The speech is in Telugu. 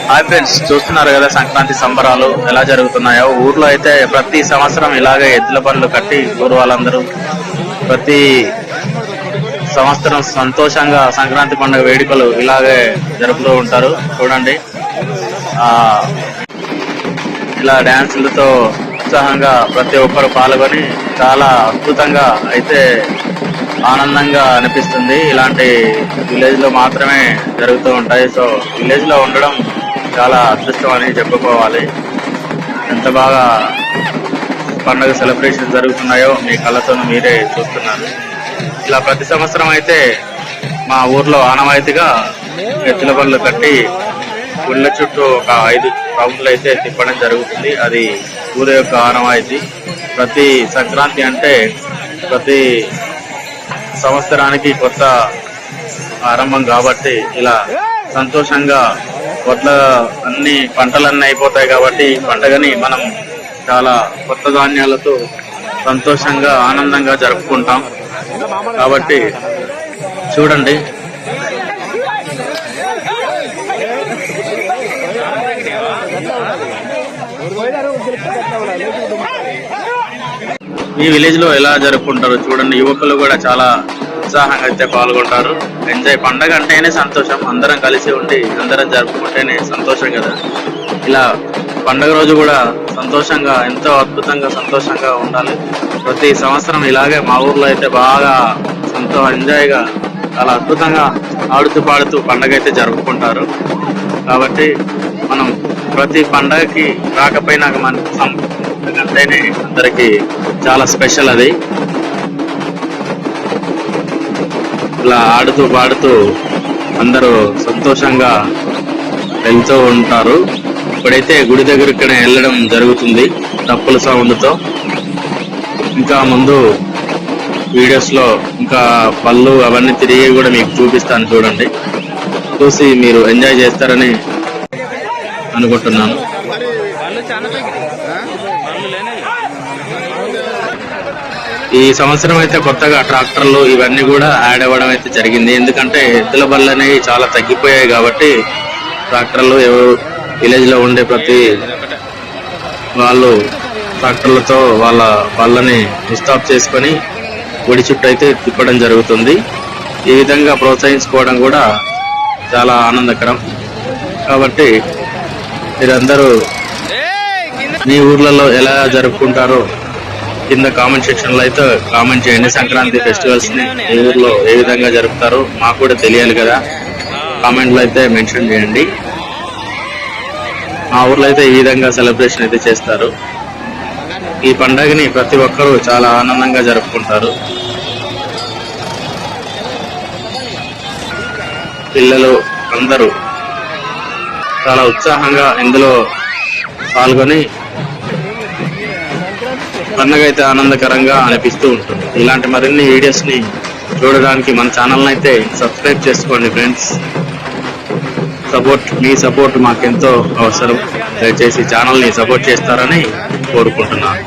హాయ్ ఫ్రెండ్స్, చూస్తున్నారు కదా సంక్రాంతి సంబరాలు ఎలా జరుగుతున్నాయో. ఊర్లో అయితే ప్రతి సంవత్సరం ఇలాగే ఎద్దుల బండ్లు కట్టి ఊరు వాళ్ళందరూ ప్రతి సంవత్సరం సంతోషంగా సంక్రాంతి పండుగ వేడుకలు ఇలాగే జరుపుతూ ఉంటారు. చూడండి, ఇలా డ్యాన్సులతో ఉత్సాహంగా ప్రతి ఒక్కరు పాల్గొని చాలా అద్భుతంగా అయితే ఆనందంగా అనిపిస్తుంది. ఇలాంటి విలేజ్ లో మాత్రమే జరుగుతూ ఉంటాయి. సో విలేజ్ లో ఉండడం చాలా అదృష్టం అని చెప్పుకోవాలి. ఎంత బాగా పండుగ సెలబ్రేషన్ జరుగుతున్నాయో మీ కళ్ళతో మీరే చూస్తున్నారు. ఇలా ప్రతి సంవత్సరం అయితే మా ఊర్లో ఆనవాయితీగా ఎద్దుల బండ్లు కట్టి గుళ్ళ చుట్టూ ఒక 5 రౌండ్లు అయితే తిప్పడం జరుగుతుంది. అది ఊరి యొక్క ఆనవాయితీ. ప్రతి సంక్రాంతి అంటే ప్రతి సంవత్సరానికి కొత్త ఆరంభం కాబట్టి ఇలా సంతోషంగా వడ్ల అన్ని పంటలన్నీ అయిపోతాయి కాబట్టి పండుగని మనం చాలా కొత్త ధాన్యాలతో సంతోషంగా ఆనందంగా జరుపుకుంటాం. కాబట్టి చూడండి, మీ విలేజ్ లో ఎలా జరుపుకుంటారు చూడండి. యువకులు కూడా చాలా ఉత్సాహంగా అయితే పాల్గొంటారు. ఎంజాయ్, పండగ అంటేనే సంతోషం. అందరం కలిసి ఉండి అందరం జరుపుకుంటేనే సంతోషం కదా. ఇలా పండగ రోజు కూడా సంతోషంగా, ఎంతో అద్భుతంగా సంతోషంగా ఉండాలి. ప్రతి సంవత్సరం ఇలాగే మా ఊర్లో అయితే బాగా ఎంజాయ్గా చాలా అద్భుతంగా ఆడుతూ పాడుతూ పండగ అయితే జరుపుకుంటారు. కాబట్టి మనం ప్రతి పండగకి రాకపోయినా మన అంటేనే అందరికి చాలా స్పెషల్. అది ఇలా ఆడుతూ పాడుతూ అందరూ సంతోషంగా వెళ్తూ ఉంటారు. ఇప్పుడైతే గుడి దగ్గరికి వెళ్ళడం జరుగుతుంది డప్పుల సౌండ్తో. ఇంకా ముందు వీడియోస్ లో ఇంకా పళ్ళు అవన్నీ తిరిగి కూడా మీకు చూపిస్తాను. చూడండి, చూసి మీరు ఎంజాయ్ చేస్తారని అనుకుంటున్నాను. ఈ సంవత్సరం అయితే కొత్తగా ట్రాక్టర్లు ఇవన్నీ కూడా యాడ్ అవ్వడం అయితే జరిగింది. ఎందుకంటే ఎద్దుల బళ్ళు అనేవి చాలా తగ్గిపోయాయి కాబట్టి ట్రాక్టర్లు విలేజ్ లో ఉండే ప్రతి వాళ్ళు ట్రాక్టర్లతో వాళ్ళ బళ్ళని స్టాప్ చేసుకొని గుడి చుట్టూ అయితే తిప్పడం జరుగుతుంది. ఈ విధంగా ప్రోత్సహించుకోవడం కూడా చాలా ఆనందకరం. కాబట్టి మీరందరూ మీ ఊర్లలో ఎలా జరుపుకుంటారో కింద కామెంట్ సెక్షన్ లో అయితే కామెంట్ చేయండి. సంక్రాంతి ఫెస్టివల్స్ ని మీ ఊర్లో ఏ విధంగా జరుపుతారో మాకు కూడా తెలియాలి కదా. కామెంట్ లో అయితే మెన్షన్ చేయండి. మా ఊర్లో అయితే ఈ విధంగా సెలబ్రేషన్ అయితే చేస్తారు. ఈ పండుగని ప్రతి ఒక్కరూ చాలా ఆనందంగా జరుపుకుంటారు. పిల్లలు అందరూ చాలా ఉత్సాహంగా ఇందులో పాల్గొని పండుగ అయితే ఆనందకరంగా అనిపిస్తూ ఉంటుంది. ఇలాంటి మరిన్ని వీడియోస్ ని చూడడానికి మన ఛానల్ అయితే సబ్స్క్రైబ్ చేసుకోండి ఫ్రెండ్స్. మీ సపోర్ట్ మాకెంతో అవసరం. దయచేసి ఛానల్ ని సపోర్ట్ చేస్తారని కోరుకుంటున్నాను.